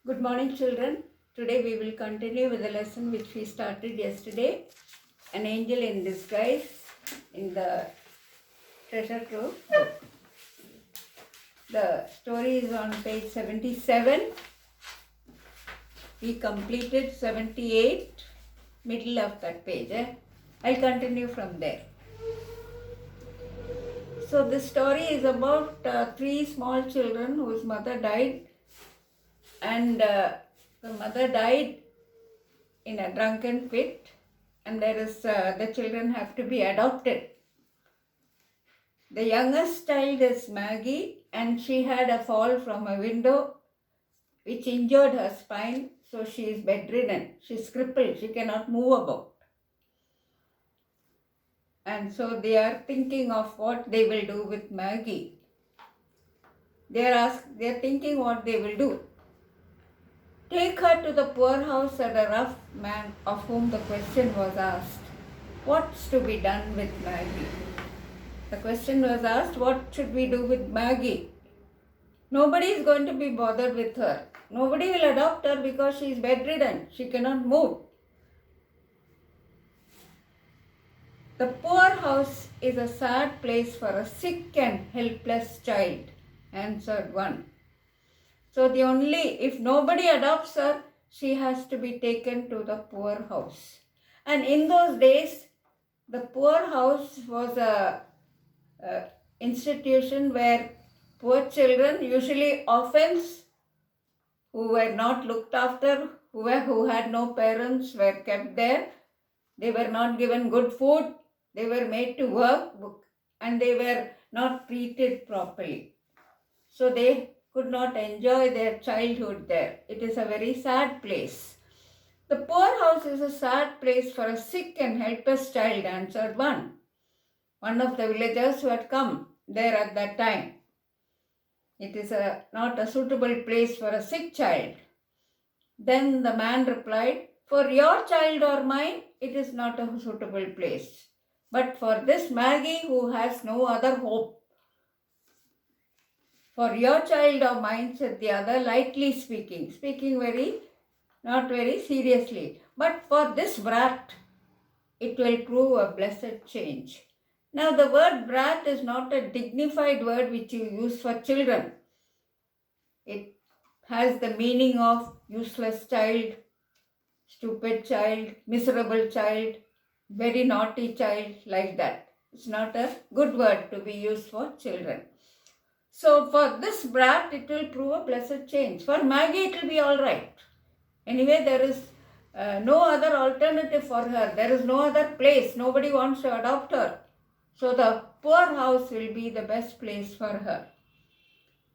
Good morning, children. Today we will continue with the lesson which we started yesterday, An Angel in Disguise, in the Treasure Trove book. The story is on page 77. We completed 78, middle of that page. I'll continue from there. So this story is about three small children whose mother died, and the mother died in a drunken fit, and the children have to be adopted. The youngest child is Maggie, and she had a fall from a window which injured her spine, so she is bedridden. She's crippled, she cannot move about. And so they are thinking of what they will do with Maggie. They are thinking what they will do. Take her to the poorhouse, said a rough man of whom the question was asked. What's to be done with Maggie? The question was asked, what should we do with Maggie? Nobody is going to be bothered with her. Nobody will adopt her because she is bedridden. She cannot move. The poorhouse is a sad place for a sick and helpless child, answered one. So if nobody adopts her, she has to be taken to the poorhouse. And in those days, the poorhouse was a institution where poor children, usually orphans who were not looked after, who had no parents, were kept there. They were not given good food. They were made to work, and they were not treated properly. So they could not enjoy their childhood there. It is a very sad place. The poorhouse is a sad place for a sick and helpless child, answered one of the villagers who had come there at that time. It is not a suitable place for a sick child. Then the man replied, for your child or mine, it is not a suitable place. But for this Maggie who has no other hope. For your child or mine, said the other, lightly speaking not very seriously. But for this brat, it will prove a blessed change. Now the word brat is not a dignified word which you use for children. It has the meaning of useless child, stupid child, miserable child, very naughty child, like that. It's not a good word to be used for children. So for this brat, it will prove a blessed change. For Maggie, it will be all right. Anyway, there is no other alternative for her. There is no other place. Nobody wants to adopt her. So the poorhouse will be the best place for her.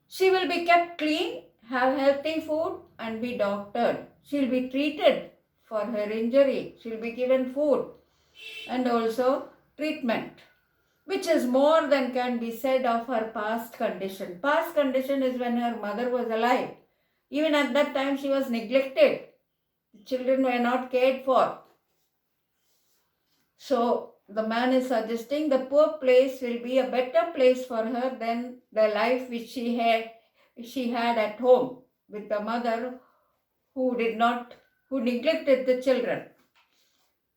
She will be kept clean, have healthy food, and be doctored. She will be treated for her injury. She will be given food and also treatment, which is more than can be said of her past condition. Past condition is when her mother was alive. Even at that time, she was neglected. The children were not cared for. So the man is suggesting the poor place will be a better place for her than the life which she had at home with the mother who neglected the children.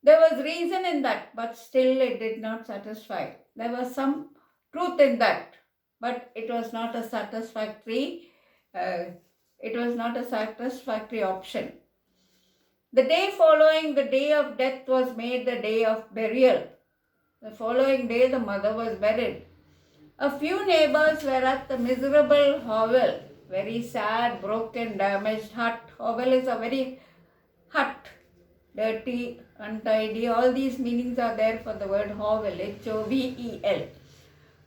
There was reason in that, but still it did not satisfy. There was some truth in that, but it was not a satisfactory option. The day following the day of death was made the day of burial. The following day the mother was buried. A few neighbors were at the miserable hovel, very sad, broken, damaged hut. Hovel is a very hut, dirty, untidy. All these meanings are there for the word hovel, Hovel.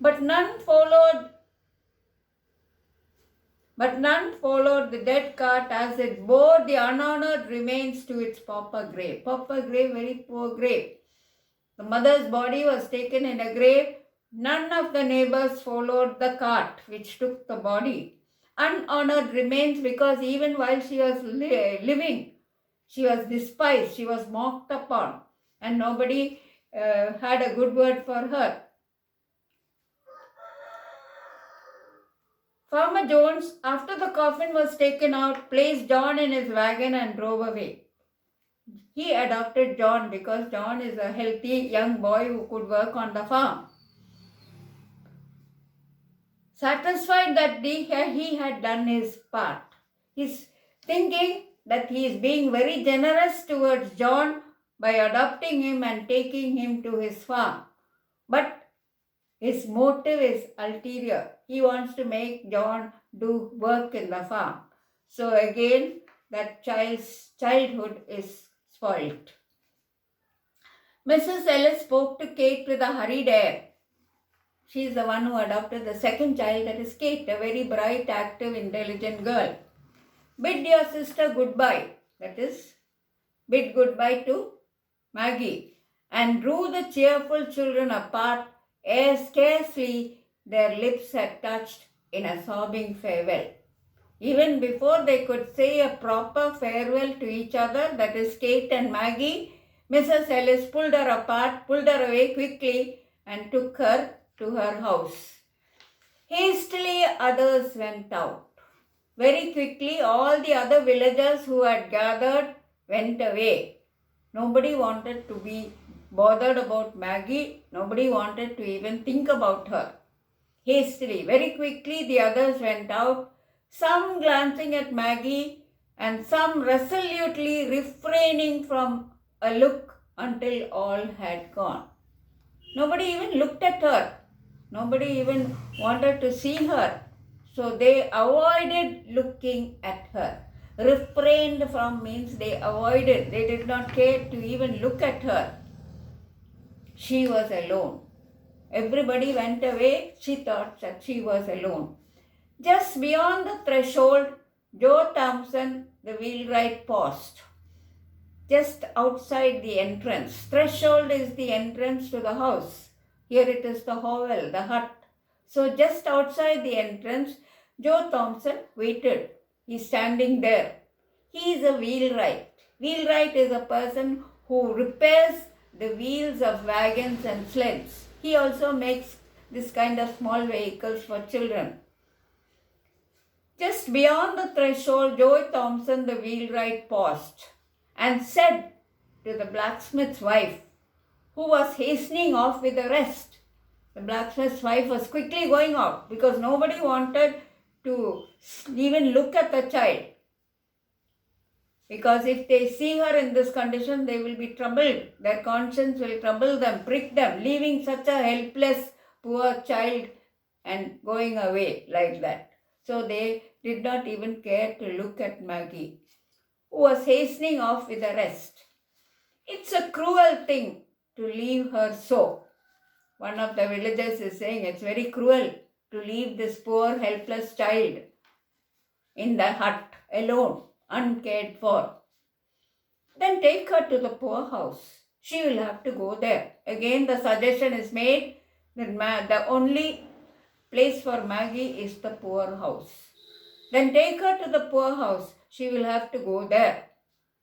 But none followed the dead cart as it bore the unhonored remains to its pauper grave. Pauper grave, very poor grave. The mother's body was taken in a grave. None of the neighbors followed the cart which took the body. Unhonored remains, because even while she was living, she was despised, she was mocked upon, and nobody had a good word for her. Farmer Jones, after the coffin was taken out, placed John in his wagon and drove away. He adopted John because John is a healthy young boy who could work on the farm. Satisfied that he had done his part, he's thinking that he is being very generous towards John by adopting him and taking him to his farm. But his motive is ulterior. He wants to make John do work in the farm. So again, that child's childhood is spoilt. Mrs. Ellis spoke to Kate with a hurried air. She is the one who adopted the second child, that is Kate, a very bright, active, intelligent girl. Bid your sister goodbye, that is, bid goodbye to Maggie, and drew the cheerful children apart ere scarcely their lips had touched in a sobbing farewell. Even before they could say a proper farewell to each other, that is Kate and Maggie, Mrs. Ellis pulled her apart, pulled her away quickly, and took her to her house. Hastily others went out. Very quickly all the other villagers who had gathered went away. Nobody wanted to be bothered about Maggie. Nobody wanted to even think about her. Hastily, very quickly the others went out, some glancing at Maggie and some resolutely refraining from a look until all had gone. Nobody even looked at her. Nobody even wanted to see her. So they avoided looking at her. Refrained from means they avoided. They did not care to even look at her. She was alone. Everybody went away. She thought that she was alone. Just beyond the threshold, Joe Thompson, the wheelwright, paused. Just outside the entrance. Threshold is the entrance to the house. Here it is the hovel, the hut. So just outside the entrance, Joe Thompson waited. He's standing there. He is a wheelwright. Wheelwright is a person who repairs the wheels of wagons and sleds. He also makes this kind of small vehicles for children. Just beyond the threshold, Joe Thompson, the wheelwright, paused and said to the blacksmith's wife, who was hastening off with the rest. The blacksmith's wife was quickly going out because nobody wanted to even look at the child. Because if they see her in this condition, they will be troubled. Their conscience will trouble them, prick them, leaving such a helpless, poor child and going away like that. So they did not even care to look at Maggie, who was hastening off with the rest. It's a cruel thing to leave her so. One of the villagers is saying it's very cruel to leave this poor helpless child in the hut alone, uncared for. Then take her to the poorhouse. She will have to go there. Again the suggestion is made that the only place for Maggie is the poorhouse. Then take her to the poorhouse. She will have to go there,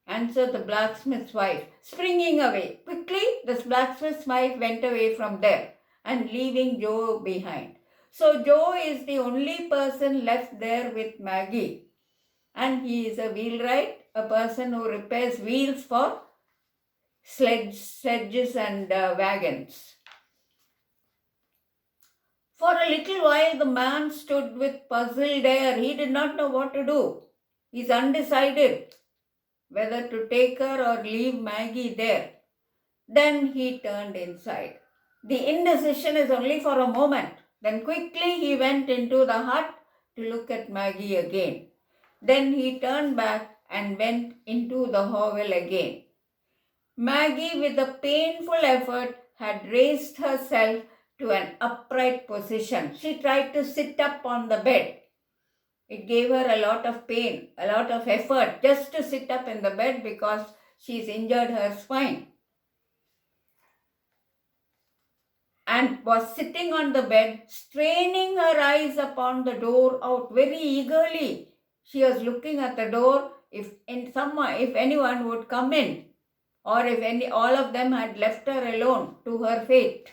answered the blacksmith's wife, springing away. Quickly, the blacksmith's wife went away from there and leaving Joe behind. So Joe is the only person left there with Maggie. And he is a wheelwright, a person who repairs wheels for sledges and wagons. For a little while, the man stood with puzzled air. He did not know what to do. He is undecided whether to take her or leave Maggie there. Then he turned inside. The indecision is only for a moment. Then quickly he went into the hut to look at Maggie again. Then he turned back and went into the hovel again. Maggie, with a painful effort, had raised herself to an upright position. She tried to sit up on the bed. It gave her a lot of pain, a lot of effort just to sit up in the bed because she's injured her spine. And was sitting on the bed, straining her eyes upon the door out very eagerly. She was looking at the door if anyone would come in, or if all of them had left her alone to her fate.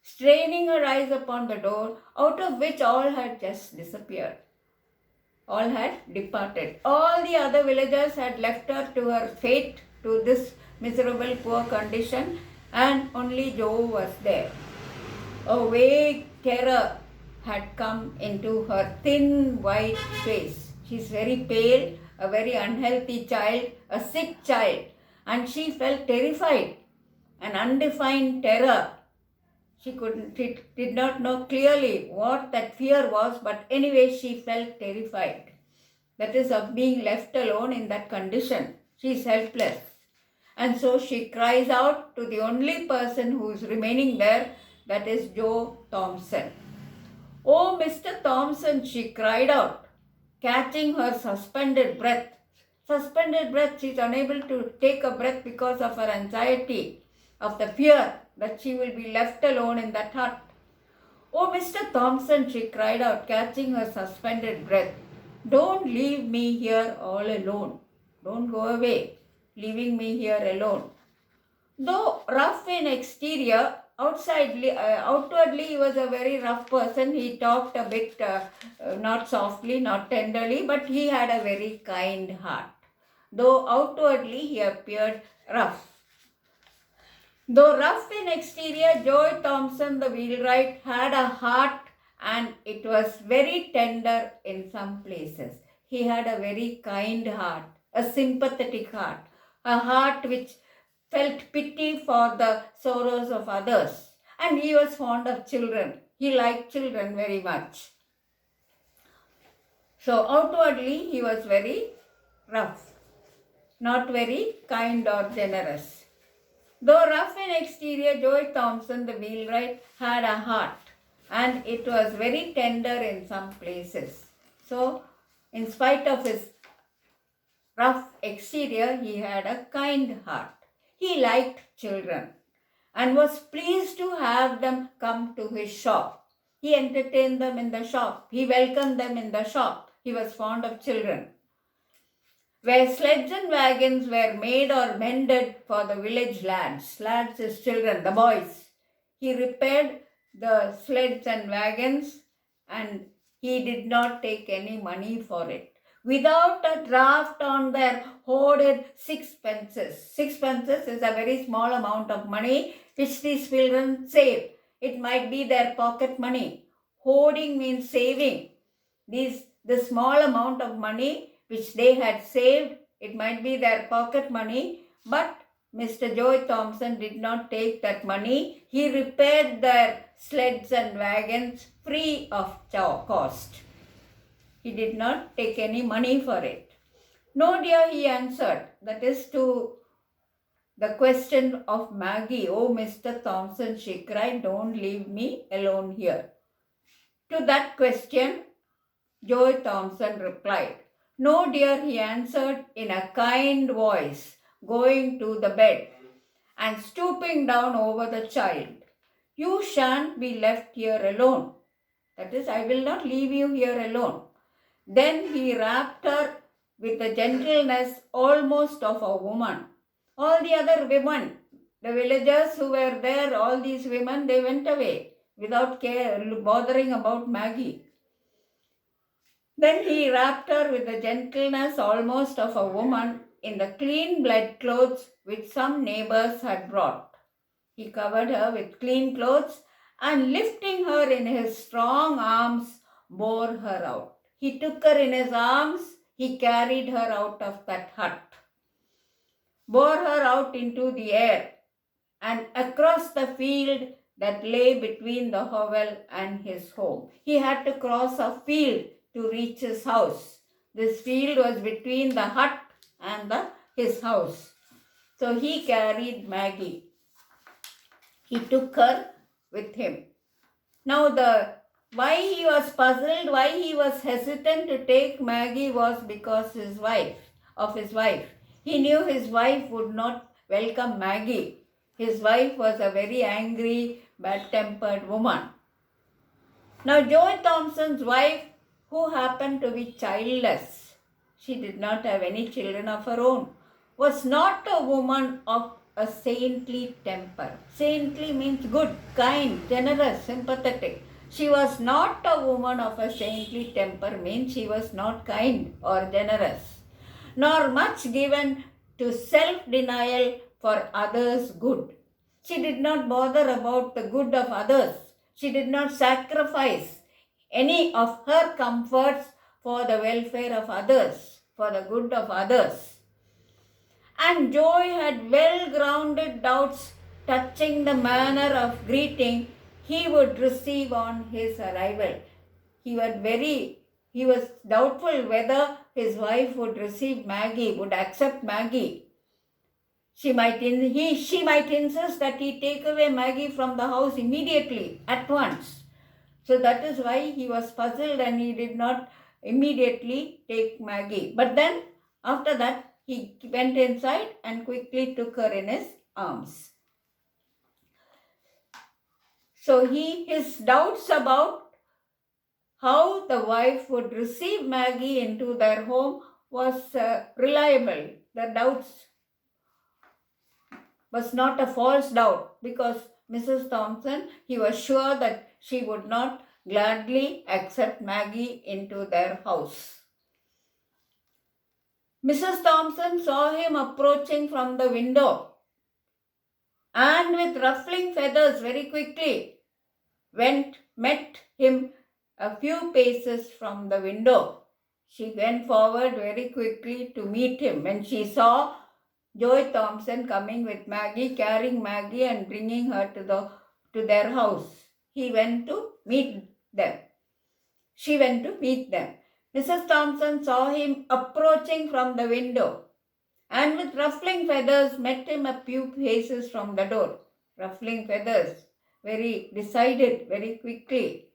straining her eyes upon the door, out of which all had just disappeared. All had departed. All the other villagers had left her to her fate, to this miserable poor condition, and only Jo was there. A vague terror had come into her thin white face. She's very pale, a very unhealthy child, a sick child, and she felt terrified, an undefined terror. She did not know clearly what that fear was, but anyway, she felt terrified. That is, of being left alone in that condition. She is helpless. And so she cries out to the only person who is remaining there, that is Jo Thompson. "Oh, Mr. Thompson," she cried out, catching her suspended breath. Suspended breath, she is unable to take a breath because of her anxiety, of the fear that she will be left alone in that hut. "Oh, Mr. Thompson," she cried out, catching her suspended breath, "don't leave me here all alone. Don't go away, leaving me here alone." Though rough in exterior, outwardly he was a very rough person. He talked a bit, not softly, not tenderly, but he had a very kind heart. Though outwardly he appeared rough. Though rough in exterior, Jo Thompson, the wheelwright, had a heart, and it was very tender in some places. He had a very kind heart, a sympathetic heart, a heart which felt pity for the sorrows of others. And he was fond of children. He liked children very much. So outwardly he was very rough, not very kind or generous. Though rough in exterior, Jo Thompson, the wheelwright, had a heart, and it was very tender in some places. So, in spite of his rough exterior, he had a kind heart. He liked children and was pleased to have them come to his shop. He entertained them in the shop. He welcomed them in the shop. He was fond of children. Where sleds and wagons were made or mended for the village lads. Lads is children, the boys. He repaired the sleds and wagons, and he did not take any money for it. Without a draft on their hoarded sixpences. Sixpences is a very small amount of money which these children save. It might be their pocket money. Hoarding means saving. The small amount of money which they had saved, it might be their pocket money, but Mr. Jo Thompson did not take that money. He repaired their sleds and wagons free of cost. He did not take any money for it. "No, dear," he answered. That is to the question of Maggie. "Oh, Mr. Thompson," she cried, "don't leave me alone here." To that question, Jo Thompson replied, "No, dear," he answered in a kind voice, going to the bed and stooping down over the child. "You shan't be left here alone. That is, I will not leave you here alone." Then he wrapped her with the gentleness almost of a woman. All the other women, the villagers who were there, all these women, they went away without bothering about Maggie. Then he wrapped her with the gentleness almost of a woman in the clean blood clothes which some neighbors had brought. He covered her with clean clothes and, lifting her in his strong arms, bore her out. He took her in his arms, he carried her out of that hut, bore her out into the air and across the field that lay between the hovel and his home. He had to cross a field to reach his house. This field was between the hut and his house. So he carried Maggie. He took her with him. Now why he was puzzled, why he was hesitant to take Maggie was because of his wife. He knew his wife would not welcome Maggie. His wife was a very angry, bad-tempered woman. Now Jo Thompson's wife, who happened to be childless, she did not have any children of her own, was not a woman of a saintly temper. Saintly means good, kind, generous, sympathetic. She was not a woman of a saintly temper, means she was not kind or generous, nor much given to self-denial for others' good. She did not bother about the good of others. She did not sacrifice any of her comforts for the welfare of others, for the good of others. And Joy had well-grounded doubts touching the manner of greeting he would receive on his arrival. He was doubtful whether his wife would receive Maggie, would accept Maggie. She might insist that he take away Maggie from the house immediately, at once. So that is why he was puzzled and he did not immediately take Maggie. But then, after that, he went inside and quickly took her in his arms. So his doubts about how the wife would receive Maggie into their home was reliable. The doubts was not a false doubt, because Mrs. Thompson, he was sure that she would not gladly accept Maggie into their house. Mrs. Thompson saw him approaching from the window and with ruffling feathers very quickly met him a few paces from the window. She went forward very quickly to meet him when she saw Joy Thompson coming with Maggie, carrying Maggie and bringing her to their house. He went to meet them. She went to meet them. Mrs. Thompson saw him approaching from the window and with ruffling feathers met him a few paces from the door. Ruffling feathers, very decided, very quickly.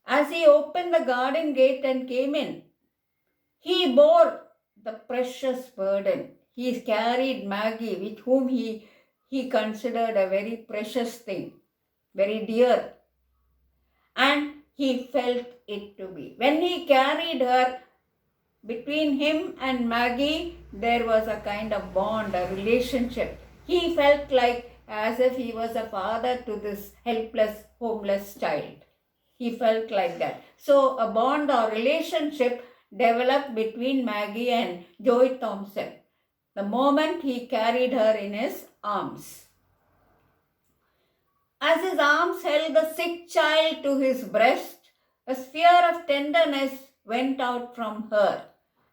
As he opened the garden gate and came in, he bore the precious burden. He carried Maggie, with whom he considered a very precious thing, very dear. And he felt it to be. When he carried her, between him and Maggie, there was a kind of bond, a relationship. He felt like as if he was a father to this helpless, homeless child. He felt like that. So a bond or relationship developed between Maggie and Joy Thompson the moment he carried her in his arms. As his arms held the sick child to his breast, a sphere of tenderness went out from her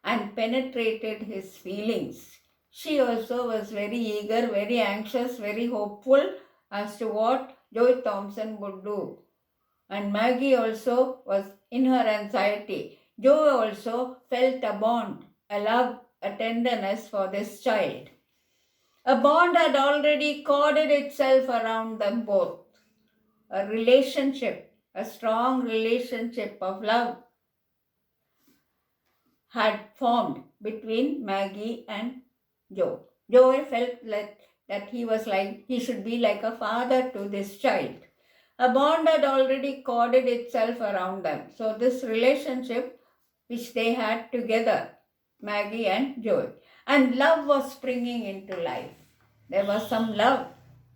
and penetrated his feelings. She also was very eager, very anxious, very hopeful as to what Joy Thompson would do. And Maggie also was in her anxiety. Joy also felt a bond, a love, a tenderness for this child. A bond had already corded itself around them both. A relationship, a strong relationship of love had formed between Maggie and Joe. Joe felt that he should be like a father to this child. A bond had already corded itself around them. So this relationship which they had together, Maggie and Joe, and love was springing into life. There was some love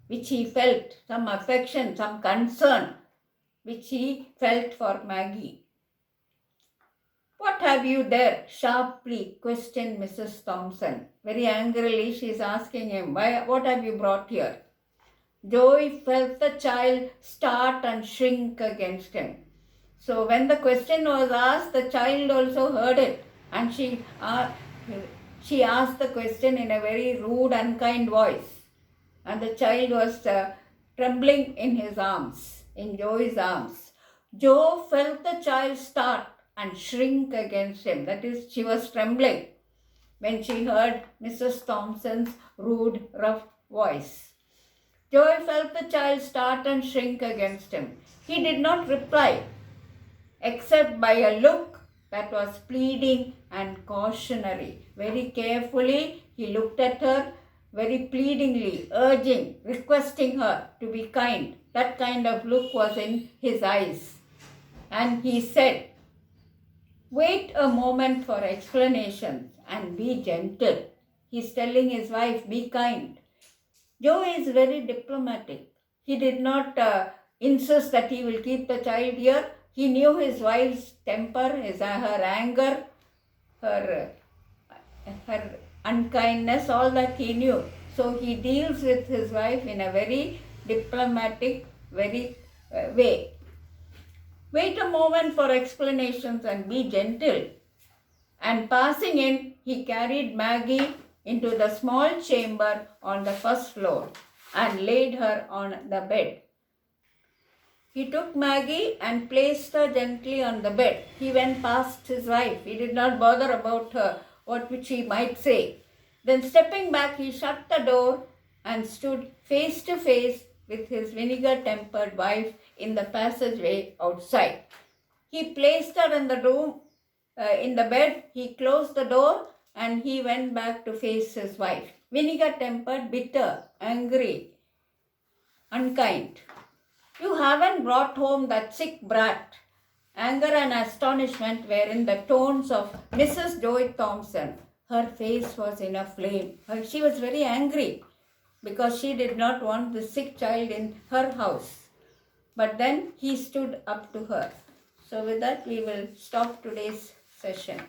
which he felt, some affection, some concern which he felt for Maggie. "What have you there?" sharply questioned Mrs. Thompson. Very angrily she is asking him, what have you brought here? Joy felt the child start and shrink against him. So when the question was asked, the child also heard it, and she asked the question in a very rude, unkind voice. And the child was trembling in his arms, in Joy's arms. Joe felt the child start and shrink against him. That is, she was trembling when she heard Mrs. Thompson's rude, rough voice. Joy felt the child start and shrink against him. He did not reply, except by a look that was pleading and cautionary. Very carefully, he looked at her, very pleadingly, urging, requesting her to be kind. That kind of look was in his eyes. And he said, "Wait a moment for explanations and be gentle. He's telling his wife, be kind. Joe is very diplomatic. He did not insist that he will keep the child here. He knew his wife's temper, her anger, her unkindness, all that he knew. So he deals with his wife in a very diplomatic, way. Wait a moment for explanations and be gentle. And passing in, he carried Maggie into the small chamber on the first floor and laid her on the bed. He took Maggie and placed her gently on the bed. He went past his wife. He did not bother about her, what she might say. Then stepping back, he shut the door and stood face to face with his vinegar-tempered wife in the passageway outside. He placed her in the room, in the bed. He closed the door and he went back to face his wife. Vinegar-tempered, bitter, angry, unkind. You haven't brought home that sick brat. Anger and astonishment were in the tones of Mrs. Joy Thompson. Her face was in a flame. She was very angry because she did not want the sick child in her house. But then he stood up to her. So with that, we will stop today's session.